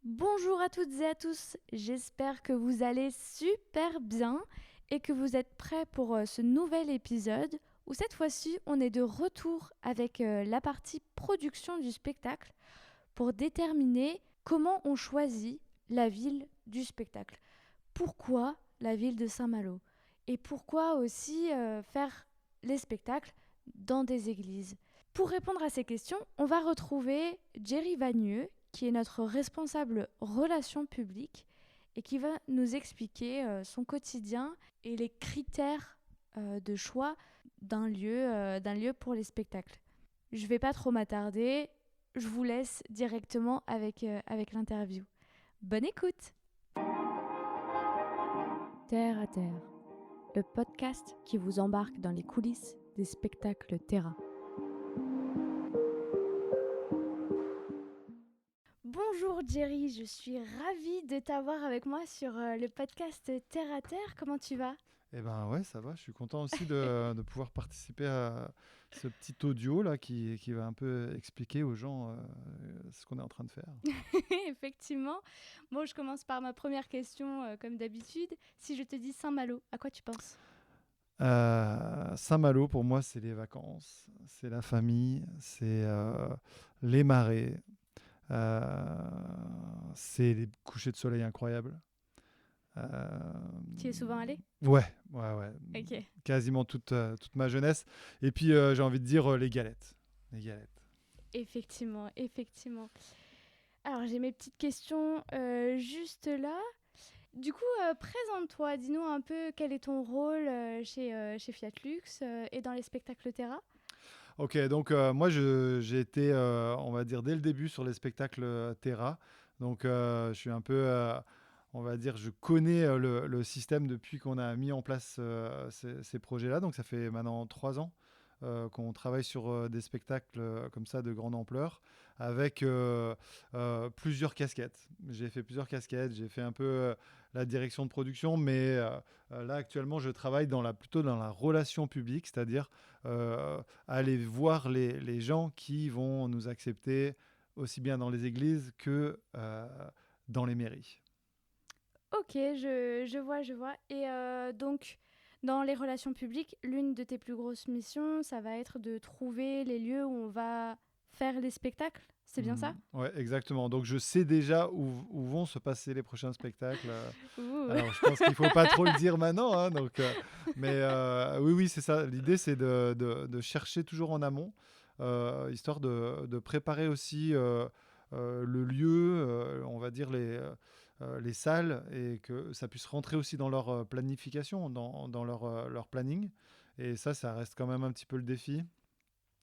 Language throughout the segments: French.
Bonjour à toutes et à tous, j'espère que vous allez super bien et que vous êtes prêts pour ce nouvel épisode où cette fois-ci on est de retour avec la partie production du spectacle pour déterminer comment on choisit la ville du spectacle. Pourquoi la ville de Saint-Malo et pourquoi aussi faire les spectacles dans des églises. Pour répondre à ces questions, on va retrouver Jerry Vagneux, qui est notre responsable relations publiques et qui va nous expliquer son quotidien et les critères de choix d'un lieu pour les spectacles. Je ne vais pas trop m'attarder, je vous laisse directement avec l'interview. Bonne écoute! Terre à Terre, le podcast qui vous embarque dans les coulisses des spectacles Terra. Bonjour Jerry, je suis ravie de t'avoir avec moi sur le podcast Terre à Terre. Comment tu vas? Eh ben ouais, ça va. Je suis content aussi de pouvoir participer à ce petit audio là qui va un peu expliquer aux gens ce qu'on est en train de faire. Effectivement. Bon, je commence par ma première question, comme d'habitude. Si je te dis Saint-Malo, à quoi tu penses? Saint-Malo, pour moi, c'est les vacances, c'est la famille, c'est les marées, euh, c'est les couchers de soleil incroyables. Euh, Tu y es souvent allé? ouais, Ok. quasiment toute ma jeunesse. Et puis j'ai envie de dire les galettes. Les galettes. Effectivement, effectivement. Alors, j'ai mes petites questions juste là. Du coup, présente-toi, dis-nous un peu quel est ton rôle chez Fiat Lux et dans les spectacles Terra. Ok, donc moi j'ai été, on va dire, dès le début sur les spectacles Terra. Donc je suis un peu, on va dire, je connais le système depuis qu'on a mis en place ces projets-là. Donc ça fait maintenant 3 ans qu'on travaille sur des spectacles comme ça de grande ampleur avec plusieurs casquettes. J'ai fait plusieurs casquettes, j'ai fait un peu la direction de production, mais là actuellement je travaille plutôt dans la relation publique, c'est-à-dire aller voir les gens qui vont nous accepter aussi bien dans les églises que dans les mairies. Ok, je vois, je vois. Et donc, dans les relations publiques, l'une de tes plus grosses missions, ça va être de trouver les lieux où on va faire les spectacles. C'est bien ça? Ouais, exactement. Donc je sais déjà où vont se passer les prochains spectacles. Ouh. Alors je pense qu'il faut pas trop le dire maintenant, hein, donc, mais oui, c'est ça. L'idée c'est de chercher toujours en amont, histoire de préparer aussi le lieu, on va dire les salles, et que ça puisse rentrer aussi dans leur planification, dans leur planning. Et ça reste quand même un petit peu le défi.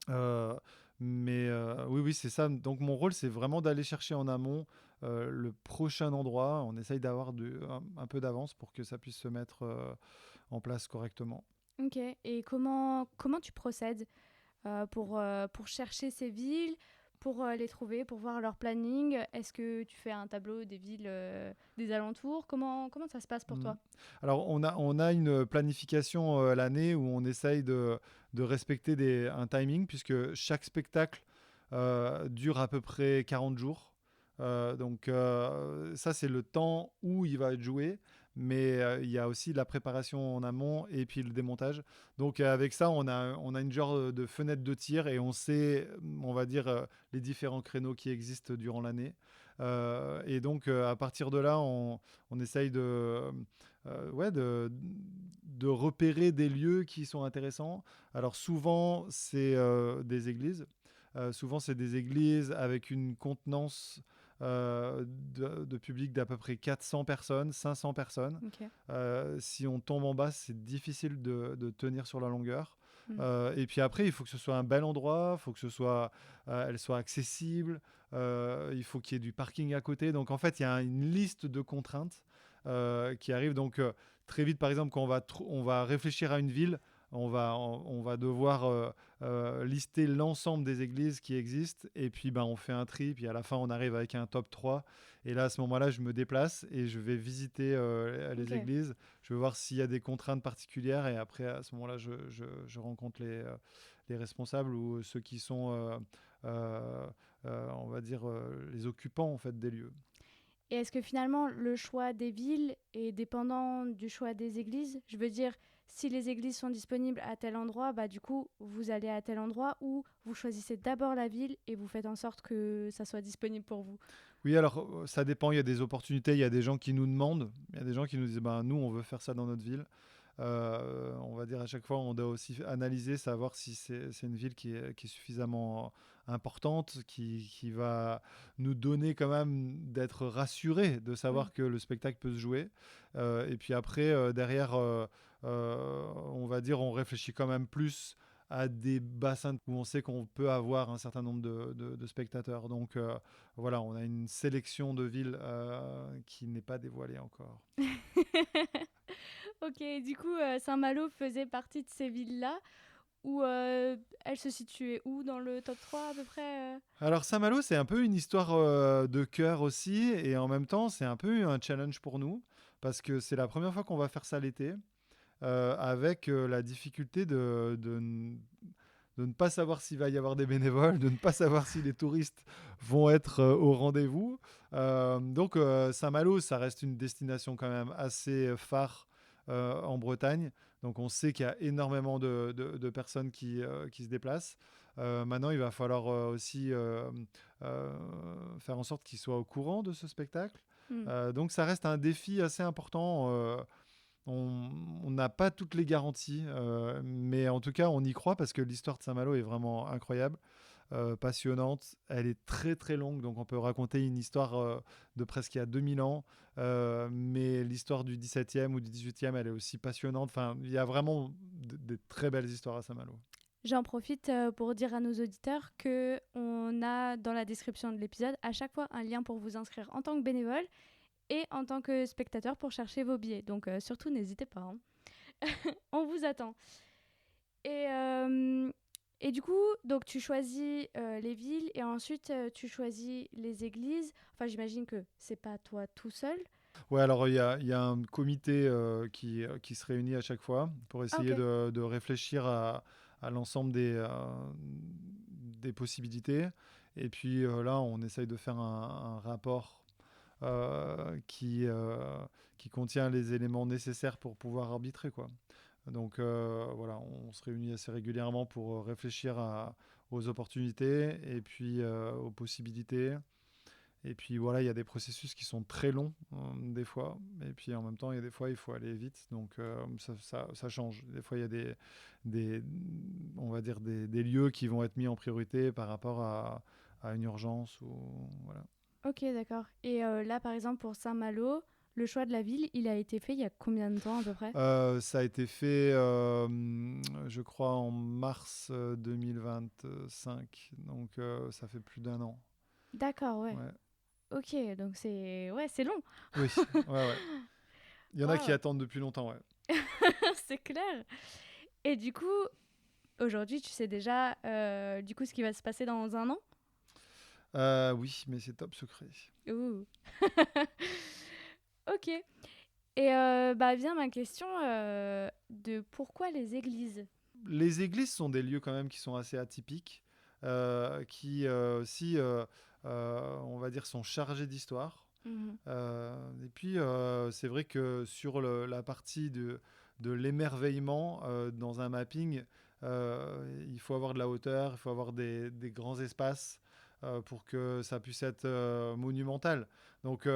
Euh, mais oui, c'est ça. Donc mon rôle, c'est vraiment d'aller chercher en amont le prochain endroit. On essaye d'avoir un peu d'avance pour que ça puisse se mettre en place correctement. Ok. Et comment tu procèdes pour chercher ces villes, pour les trouver, pour voir leur planning? Est-ce que tu fais un tableau des villes des alentours? Comment ça se passe pour Mm. toi? Alors on a une planification à l'année où on essaye de respecter un timing, puisque chaque spectacle dure à peu près 40 jours. Donc ça, c'est le temps où il va être joué, mais il y a aussi la préparation en amont et puis le démontage. Donc avec ça, on a une genre de fenêtre de tir, et on sait, on va dire, les différents créneaux qui existent durant l'année. Et donc à partir de là, on essaye ouais, de repérer des lieux qui sont intéressants. Alors souvent, c'est des églises. Souvent, c'est des églises avec une contenance de public d'à peu près 400 personnes, 500 personnes. Ok. Si on tombe en bas, c'est difficile de tenir sur la longueur. Mm. Et puis après, il faut que ce soit un bel endroit, il faut que elle soit accessible, il faut qu'il y ait du parking à côté. Donc en fait, il y a une liste de contraintes qui arrivent. Donc très vite, par exemple, quand on va réfléchir à une ville, on va devoir lister l'ensemble des églises qui existent, et puis ben, on fait un tri, puis à la fin on arrive avec un top 3. Et là, à ce moment-là, je me déplace et je vais visiter les Ok. églises. Je vais voir s'il y a des contraintes particulières, et après à ce moment-là, je rencontre les responsables ou ceux qui sont, on va dire, les occupants en fait des lieux. Et est-ce que finalement le choix des villes est dépendant du choix des églises? Je veux dire, si les églises sont disponibles à tel endroit, bah du coup vous allez à tel endroit, ou vous choisissez d'abord la ville et vous faites en sorte que ça soit disponible pour vous. Oui, alors ça dépend, il y a des opportunités, il y a des gens qui nous demandent, il y a des gens qui nous disent, ben, nous, on veut faire ça dans notre ville. On va dire à chaque fois, on doit aussi analyser, savoir si c'est une ville qui est suffisamment importante, qui va nous donner quand même d'être rassurés de Mm. savoir que le spectacle peut se jouer. Et puis après, derrière, on va dire, on réfléchit quand même plus à des bassins où on sait qu'on peut avoir un certain nombre de spectateurs. Donc voilà, on a une sélection de villes qui n'est pas dévoilée encore. Ok, du coup, Saint-Malo faisait partie de ces villes-là, où elle se situait où dans le top 3 à peu près Alors Saint-Malo, c'est un peu une histoire de cœur aussi, et en même temps, c'est un peu un challenge pour nous, parce que c'est la première fois qu'on va faire ça l'été, avec la difficulté de ne pas savoir s'il va y avoir des bénévoles, de ne pas savoir si les touristes vont être au rendez-vous. Donc Saint-Malo, ça reste une destination quand même assez phare en Bretagne. Donc on sait qu'il y a énormément de personnes qui se déplacent. Maintenant, il va falloir aussi euh, faire en sorte qu'ils soient au courant de ce spectacle. Hmm. Donc ça reste un défi assez important. On n'a pas toutes les garanties, mais en tout cas, on y croit parce que l'histoire de Saint-Malo est vraiment incroyable, passionnante. Elle est très très longue, donc on peut raconter une histoire de presque il y a 2000 ans, mais l'histoire du 17e ou du 18e, elle est aussi passionnante. Enfin, il y a vraiment des très belles histoires à Saint-Malo. J'en profite pour dire à nos auditeurs que on a dans la description de l'épisode à chaque fois un lien pour vous inscrire en tant que bénévole et en tant que spectateur pour chercher vos billets. Donc surtout n'hésitez pas, hein. On vous attend. Et, euh, et du coup, donc tu choisis les villes et ensuite tu choisis les églises. Enfin, j'imagine que c'est pas toi tout seul. Ouais, alors il y a un comité qui se réunit à chaque fois pour Ah, essayer ok. de réfléchir à l'ensemble des possibilités. Et puis là, on essaye de faire un rapport qui contient les éléments nécessaires pour pouvoir arbitrer, quoi. Donc voilà, on se réunit assez régulièrement pour réfléchir aux opportunités et puis aux possibilités. Et puis voilà, il y a des processus qui sont très longs des fois. Et puis en même temps, il y a des fois, il faut aller vite. Donc ça change. Des fois, il y a des, on va dire des lieux qui vont être mis en priorité par rapport à une urgence. Ou, voilà. Ok, d'accord. Et là, par exemple, pour Saint-Malo, le choix de la ville, il a été fait il y a combien de temps à peu près? Ça a été fait, je crois, en mars 2025. Donc ça fait plus d'un an. D'accord, ouais. Ouais. Ok, donc c'est ouais, c'est long. Oui, ouais, ouais. Il y en a qui Waouh, attendent depuis longtemps, ouais. c'est clair. Et du coup, aujourd'hui, tu sais déjà du coup ce qui va se passer dans un an? Oui, mais c'est top secret. Ouh. Ok. Et bah vient ma question de pourquoi les églises? Les églises sont des lieux quand même qui sont assez atypiques, qui aussi, on va dire, sont chargés d'histoire. Mhm. Et puis, c'est vrai que sur la partie de l'émerveillement dans un mapping, il faut avoir de la hauteur, il faut avoir des grands espaces pour que ça puisse être monumental. Donc,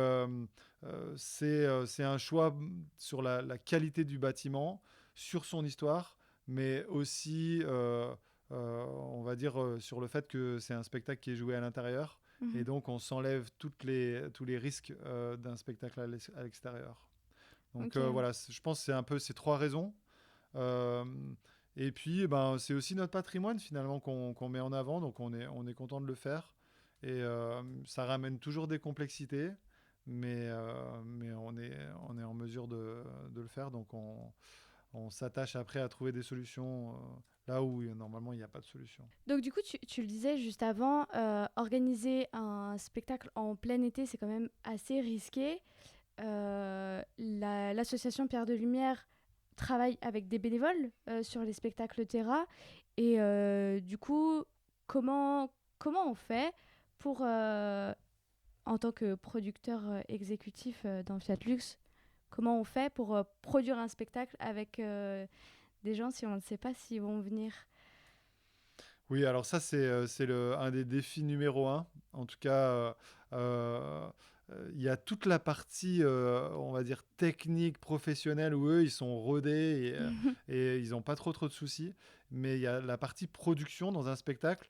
c'est un choix sur la qualité du bâtiment, sur son histoire, mais aussi, on va dire, sur le fait que c'est un spectacle qui est joué à l'intérieur. Et Mhm. donc, on s'enlève tous les risques d'un spectacle à l'extérieur. Donc, Ok. voilà, je pense que c'est un peu ces trois raisons. Euh, et puis, ben, c'est aussi notre patrimoine finalement qu'on met en avant. Donc, on est content de le faire. Et ça ramène toujours des complexités. Mais on est en mesure de le faire. Donc, on s'attache après à trouver des solutions là où normalement il n'y a pas de solution. Donc du coup, tu le disais juste avant, organiser un spectacle en plein été, c'est quand même assez risqué. L'association Pierre de Lumière travaille avec des bénévoles sur les spectacles Terra. Et du coup, comment on fait pour en tant que producteur exécutif dans Fiat Lux, comment on fait pour produire un spectacle avec des gens si on ne sait pas s'ils vont venir? Oui, alors ça, c'est un des défis numéro un. En tout cas, il y a toute la partie, on va dire, technique, professionnelle, où eux, ils sont rodés et ils n'ont pas trop de soucis. Mais il y a la partie production dans un spectacle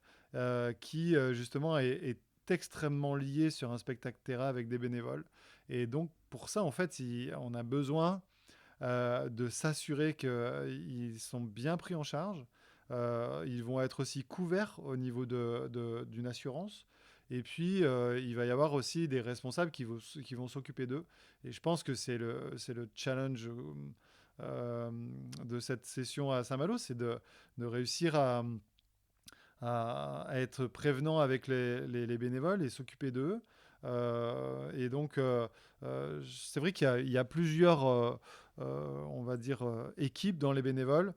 qui, justement, est extrêmement liée sur un spectacle terrain avec des bénévoles. Et donc, pour ça, en fait, on a besoin de s'assurer qu'ils sont bien pris en charge. Ils vont être aussi couverts au niveau d'une assurance. Et puis, il va y avoir aussi des responsables qui vont s'occuper d'eux. Et je pense que c'est le challenge euh, de cette session à Saint-Malo, c'est de réussir à être prévenant avec les bénévoles et s'occuper d'eux. Et donc, c'est vrai qu'il y a plusieurs, on va dire, équipes dans les bénévoles.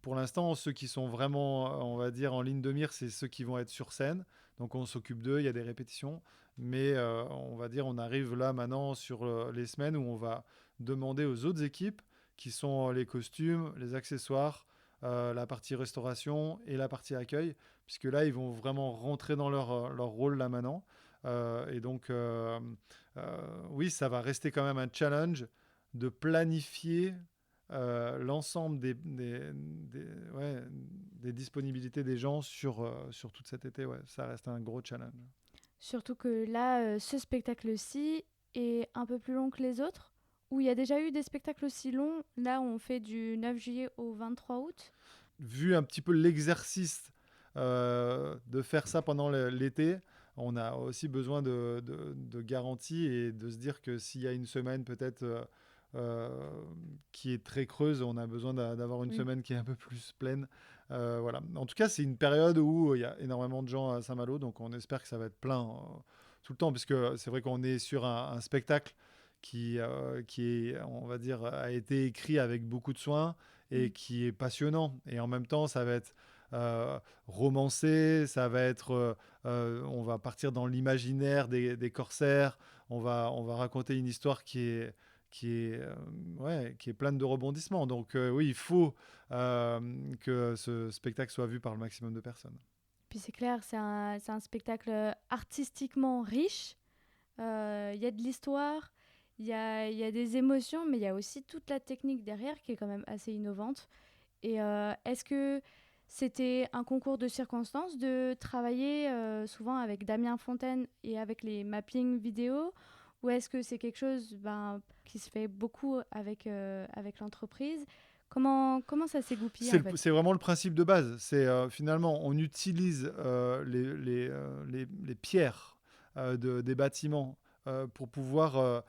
Pour l'instant, ceux qui sont vraiment, on va dire, en ligne de mire, c'est ceux qui vont être sur scène. Donc, on s'occupe d'eux, il y a des répétitions. Mais on va dire, on arrive là maintenant sur les semaines où on va demander aux autres équipes, qui sont les costumes, les accessoires, la partie restauration et la partie accueil, puisque là, ils vont vraiment rentrer dans leur rôle là maintenant. Et donc, oui, ça va rester quand même un challenge de planifier l'ensemble ouais, des disponibilités des gens sur tout cet été. Ouais, ça reste un gros challenge. Surtout que là, ce spectacle-ci est un peu plus long que les autres, où il y a déjà eu des spectacles aussi longs. Là, on fait du 9 juillet au 23 août. Vu un petit peu l'exercice de faire ça pendant l'été, on a aussi besoin de garanties et de se dire que s'il y a une semaine peut-être qui est très creuse, on a besoin d'avoir une Oui. semaine qui est un peu plus pleine. Voilà. En tout cas, c'est une période où il y a énormément de gens à Saint-Malo, donc on espère que ça va être plein tout le temps, puisque c'est vrai qu'on est sur un spectacle qui est, on va dire, a été écrit avec beaucoup de soin et Mm. qui est passionnant. Et en même temps, ça va être romancé, ça va être, on va partir dans l'imaginaire des corsaires, on va raconter une histoire ouais, qui est pleine de rebondissements. Donc oui, il faut que ce spectacle soit vu par le maximum de personnes. Puis c'est clair, c'est un spectacle artistiquement riche. Il y a de l'histoire, il y a des émotions, mais il y a aussi toute la technique derrière qui est quand même assez innovante. Et est-ce que c'était un concours de circonstances de travailler souvent avec Damien Fontaine et avec les mappings vidéo, ou est-ce que c'est quelque chose qui se fait beaucoup avec l'entreprise? Comment ça s'est goupillé en fait? C'est vraiment le principe de base. C'est finalement, on utilise les pierres des bâtiments pour pouvoir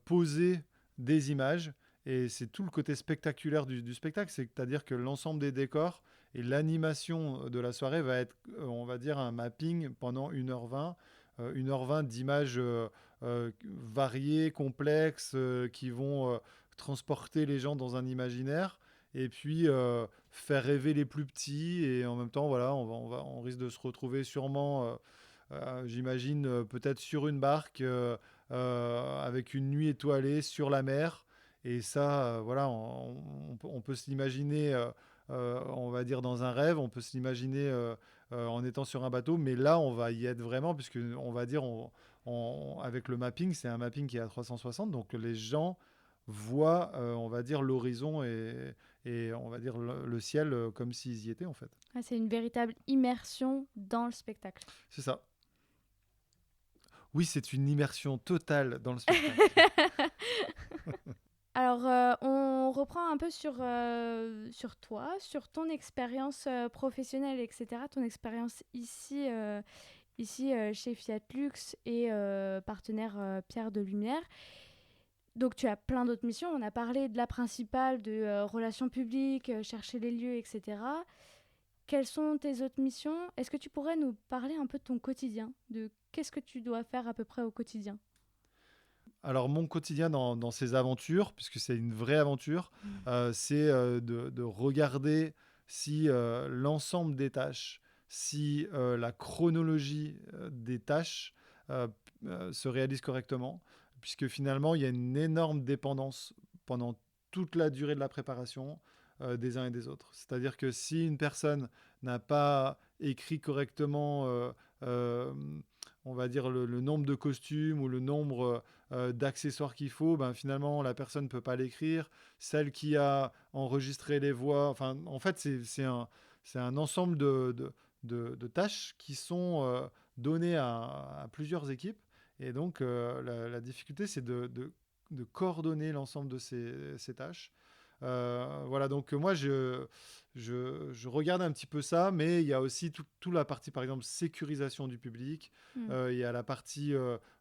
poser des images. Et c'est tout le côté spectaculaire du spectacle. C'est-à-dire que l'ensemble des décors et l'animation de la soirée va être, on va dire, un mapping pendant 1h20. 1h20 d'images variées, complexes, qui vont transporter les gens dans un imaginaire et puis faire rêver les plus petits. Et en même temps, voilà, on risque de se retrouver sûrement, j'imagine, peut-être sur une barque avec une nuit étoilée sur la mer. Et ça, voilà, on peut se l'imaginer, on va dire, dans un rêve, on peut se l'imaginer en étant sur un bateau, mais là, on va y être vraiment, puisque on va dire, avec le mapping, c'est un mapping qui est à 360, donc les gens voient, on va dire, l'horizon et on va dire le ciel comme s'ils y étaient en fait. Ah, c'est une véritable immersion dans le spectacle. C'est ça. Oui, c'est une immersion totale dans le spectacle. Alors, on reprend un peu sur toi, sur ton expérience professionnelle, etc., ton expérience ici chez Fiat Lux et partenaire Pierre de Lumière. Donc, tu as plein d'autres missions. On a parlé de la principale, de relations publiques, chercher les lieux, etc. Quelles sont tes autres missions? Est-ce que tu pourrais nous parler un peu de ton quotidien, de qu'est-ce que tu dois faire à peu près au quotidien? Alors, mon quotidien dans ces aventures, puisque c'est une vraie aventure, c'est de regarder si l'ensemble des tâches, si la chronologie des tâches se réalise correctement, puisque finalement, il y a une énorme dépendance pendant toute la durée de la préparation des uns et des autres. C'est-à-dire que si une personne n'a pas écrit correctement, euh, on va dire, le nombre de costumes ou le nombre d'accessoires qu'il faut, ben, finalement, la personne ne peut pas l'écrire. Celle qui a enregistré les voix, enfin, en fait, c'est un ensemble de tâches qui sont données à plusieurs équipes. Et donc, la difficulté, c'est de coordonner l'ensemble de ces tâches. Voilà, donc moi, je regarde un petit peu ça, mais il y a aussi toute la partie, par exemple, sécurisation du public. Mm. Il y a la partie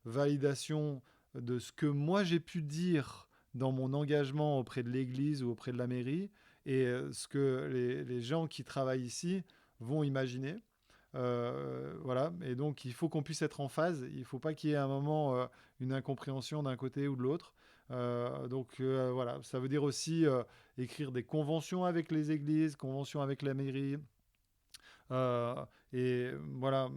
validation de ce que moi, j'ai pu dire dans mon engagement auprès de l'Église ou auprès de la mairie, et ce que les gens qui travaillent ici vont imaginer. Voilà, et donc il faut qu'on puisse être en phase. Il ne faut pas qu'il y ait à un moment une incompréhension d'un côté ou de l'autre. Donc voilà, ça veut dire aussi écrire des conventions avec les églises, conventions avec la mairie, euh, et voilà,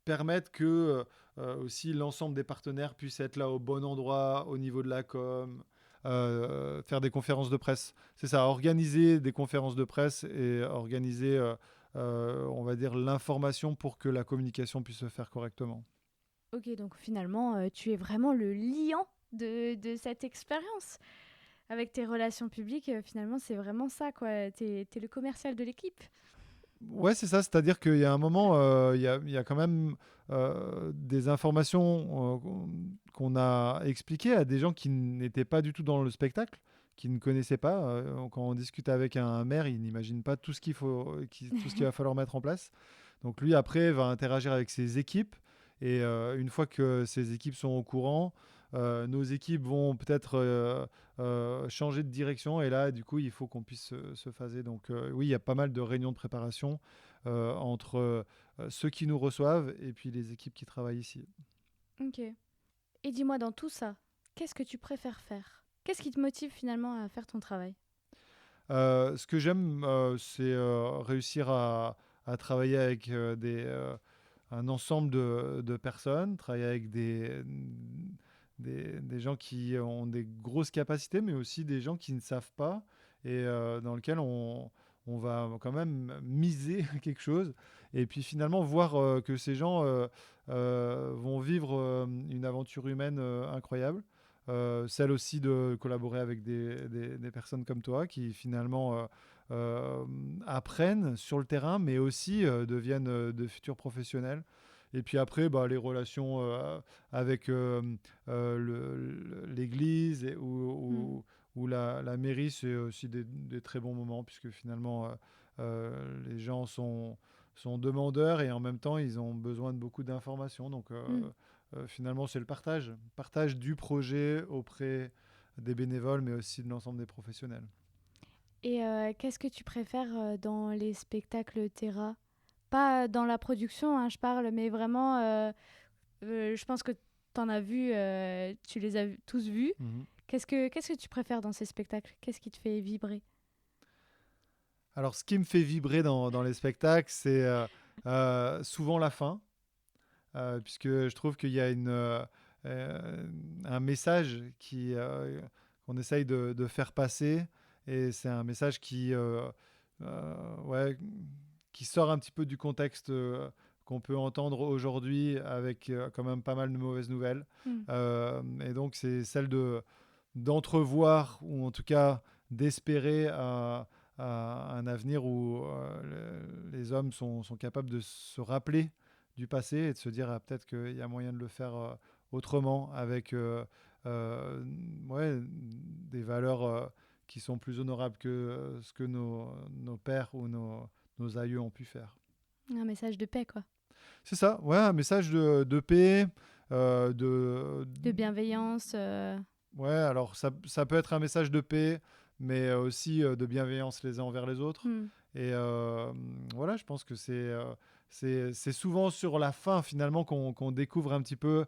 permettre que aussi l'ensemble des partenaires puissent être là au bon endroit, au niveau de la com, faire des conférences de presse. C'est ça, organiser des conférences de presse et organiser, on va dire, l'information pour que la communication puisse se faire correctement. Ok, donc finalement, tu es vraiment le liant de cette expérience. Avec tes relations publiques, finalement, c'est vraiment ça, quoi. T'es le commercial de l'équipe. Ouais, c'est ça, c'est-à-dire qu'il y a un moment, il y a quand même des informations qu'on a expliquées à des gens qui n'étaient pas du tout dans le spectacle, qui ne connaissaient pas. Quand on discute avec un maire, il n'imagine pas tout ce tout ce qu'il va falloir mettre en place. Donc lui, après, va interagir avec ses équipes, et une fois que ces équipes sont au courant, nos équipes vont peut-être changer de direction, et là, du coup, il faut qu'on puisse se phaser. Donc oui, il y a pas mal de réunions de préparation entre ceux qui nous reçoivent et puis les équipes qui travaillent ici. Ok. Et dis-moi, dans tout ça, qu'est-ce que tu préfères faire? Qu'est-ce qui te motive finalement à faire ton travail? Ce que j'aime, c'est réussir à travailler avec un ensemble de personnes, travailler avec des gens qui ont des grosses capacités, mais aussi des gens qui ne savent pas, et dans lequel on va quand même miser quelque chose. Et puis finalement, voir que ces gens vont vivre une aventure humaine incroyable. Celle aussi de collaborer avec des personnes comme toi qui finalement apprennent sur le terrain, mais aussi deviennent de futurs professionnels. Et puis après, bah, les relations avec l'église Hmm. ou la mairie, c'est aussi des très bons moments, puisque finalement, les gens sont demandeurs, et en même temps, ils ont besoin de beaucoup d'informations. Donc, Hmm. finalement, c'est le partage du projet auprès des bénévoles, mais aussi de l'ensemble des professionnels. Et qu'est-ce que tu préfères dans les spectacles Terra? Pas dans la production, hein, je parle, mais vraiment, je pense que tu en as vu, tu les as tous vus. Mhm. Qu'est-ce que tu préfères dans ces spectacles? Qu'est-ce qui te fait vibrer? Alors, ce qui me fait vibrer dans les spectacles, c'est souvent la fin, puisque je trouve qu'il y a un message qu'on essaye de faire passer, et c'est un message ouais, qui sort un petit peu du contexte qu'on peut entendre aujourd'hui, avec quand même pas mal de mauvaises nouvelles. Hmm. Et donc, c'est celle d'entrevoir, ou en tout cas d'espérer à un avenir où les hommes sont capables de se rappeler du passé, et de se dire peut-être qu'il y a moyen de le faire autrement, avec euh, ouais, des valeurs qui sont plus honorables que ce que nos pères ou nos aïeux ont pu faire. Un message de paix, quoi. C'est ça, ouais, un message de paix, de, De bienveillance. ouais, alors ça peut être un message de paix, mais aussi de bienveillance les uns envers les autres. Hmm. Et voilà, je pense que c'est souvent sur la fin, finalement, qu'on découvre un petit peu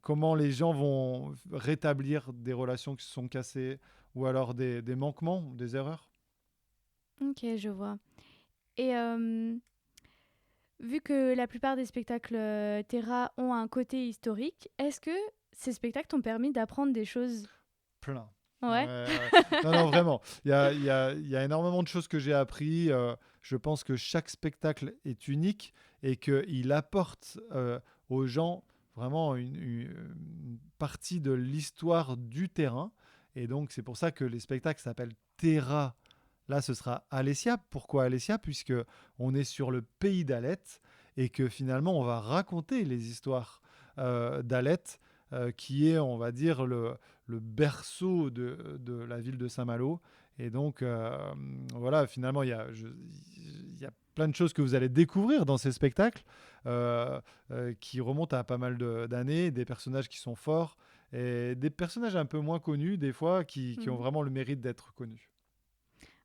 comment les gens vont rétablir des relations qui se sont cassées, ou alors des manquements, des erreurs. Ok, je vois. Et vu que la plupart des spectacles Terra ont un côté historique, est-ce que ces spectacles t'ont permis d'apprendre des choses? Plein. Ouais. Non, non, vraiment. Il y a énormément de choses que j'ai appris. Je pense que chaque spectacle est unique et qu'il apporte aux gens vraiment une partie de l'histoire du terrain. Et donc, c'est pour ça que les spectacles s'appellent Terra. Là, ce sera Alessia. Pourquoi Alessia? Puisque on est sur le pays d'Alette et que finalement, on va raconter les histoires d'Alette, qui est, on va dire, le berceau de la ville de Saint-Malo. Et donc, voilà, finalement, il y a plein de choses que vous allez découvrir dans ces spectacles qui remontent à pas mal d'années, des personnages qui sont forts et des personnages un peu moins connus, des fois, qui ont Mhm. vraiment le mérite d'être connus.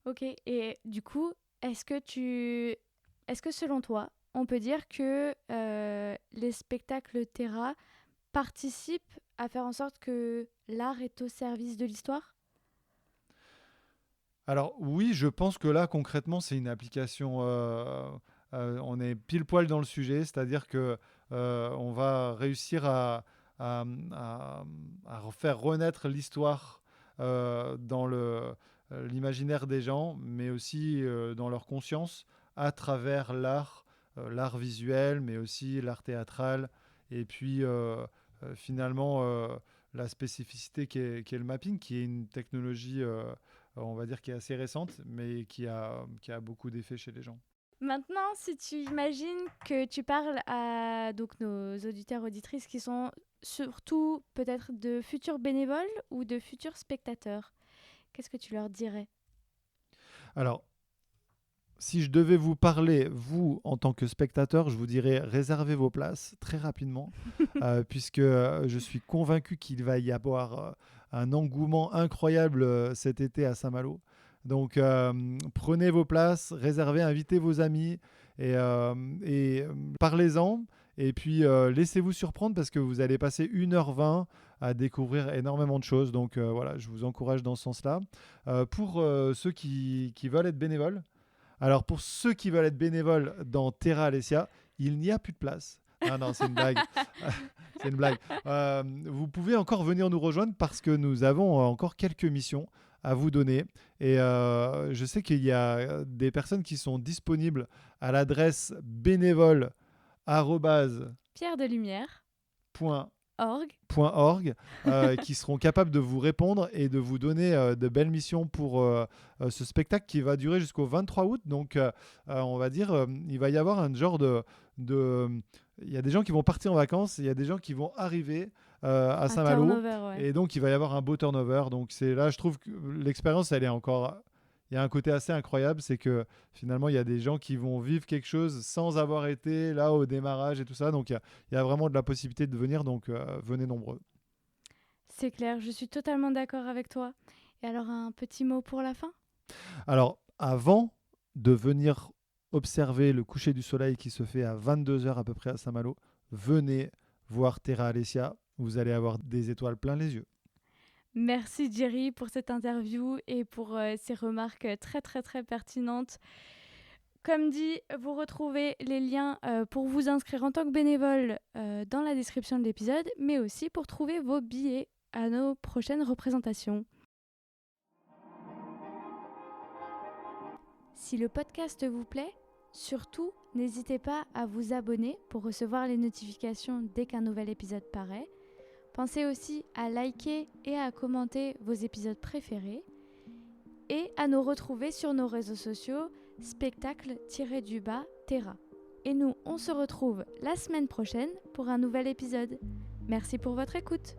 Ok, et du coup, est-ce que selon toi, on peut dire que les spectacles Terra participent à faire en sorte que l'art est au service de l'histoire? Alors oui, je pense que là, concrètement, c'est une application. On est pile poil dans le sujet, c'est-à-dire que on va réussir à, à faire renaître l'histoire dans l'imaginaire des gens, mais aussi dans leur conscience à travers l'art, l'art visuel, mais aussi l'art théâtral, et puis finalement la spécificité qui est le mapping, qui est une technologie on va dire, qui est assez récente, mais qui a beaucoup d'effets chez les gens. Maintenant, si tu imagines que tu parles à donc nos auditeurs auditrices qui sont surtout peut-être de futurs bénévoles ou de futurs spectateurs, qu'est-ce que tu leur dirais? Alors, si je devais vous parler, vous, en tant que spectateur, je vous dirais réservez vos places très rapidement, puisque je suis convaincu qu'il va y avoir un engouement incroyable cet été à Saint-Malo. Donc, prenez vos places, réservez, invitez vos amis et parlez-en. Et puis, laissez-vous surprendre parce que vous allez passer 1h20 à découvrir énormément de choses. Donc, voilà, je vous encourage dans ce sens-là. Pour ceux qui veulent être bénévoles, alors, pour ceux qui veulent être bénévoles dans Terra Alessia, il n'y a plus de place. Ah non, c'est une blague. C'est une blague. Vous pouvez encore venir nous rejoindre parce que nous avons encore quelques missions à vous donner. Et je sais qu'il y a des personnes qui sont disponibles à l'adresse bénévole@point Pierre de Lumière, org. .org qui seront capables de vous répondre et de vous donner de belles missions pour ce spectacle qui va durer jusqu'au 23 août. Donc, on va dire, il va y avoir un genre de... Il y a des gens qui vont partir en vacances, il y a des gens qui vont arriver à Un Saint-Malo. turnover, ouais. Et donc, il va y avoir un beau turnover. Donc, c'est là, je trouve que l'expérience, elle est encore... Il y a un côté assez incroyable, c'est que finalement, il y a des gens qui vont vivre quelque chose sans avoir été là au démarrage et tout ça. Donc, il y a vraiment de la possibilité de venir. Donc, venez nombreux. C'est clair, je suis totalement d'accord avec toi. Et alors, un petit mot pour la fin? Alors, avant de venir observer le coucher du soleil qui se fait à 22h à peu près à Saint-Malo, venez voir Terra Alessia. Vous allez avoir des étoiles plein les yeux. Merci Jerry pour cette interview et pour ces remarques très très très pertinentes. Comme dit, vous retrouvez les liens pour vous inscrire en tant que bénévole dans la description de l'épisode, mais aussi pour trouver vos billets à nos prochaines représentations. Si le podcast vous plaît, surtout n'hésitez pas à vous abonner pour recevoir les notifications dès qu'un nouvel épisode paraît. Pensez aussi à liker et à commenter vos épisodes préférés et à nous retrouver sur nos réseaux sociaux spectacle-Terra. Et nous, on se retrouve la semaine prochaine pour un nouvel épisode. Merci pour votre écoute.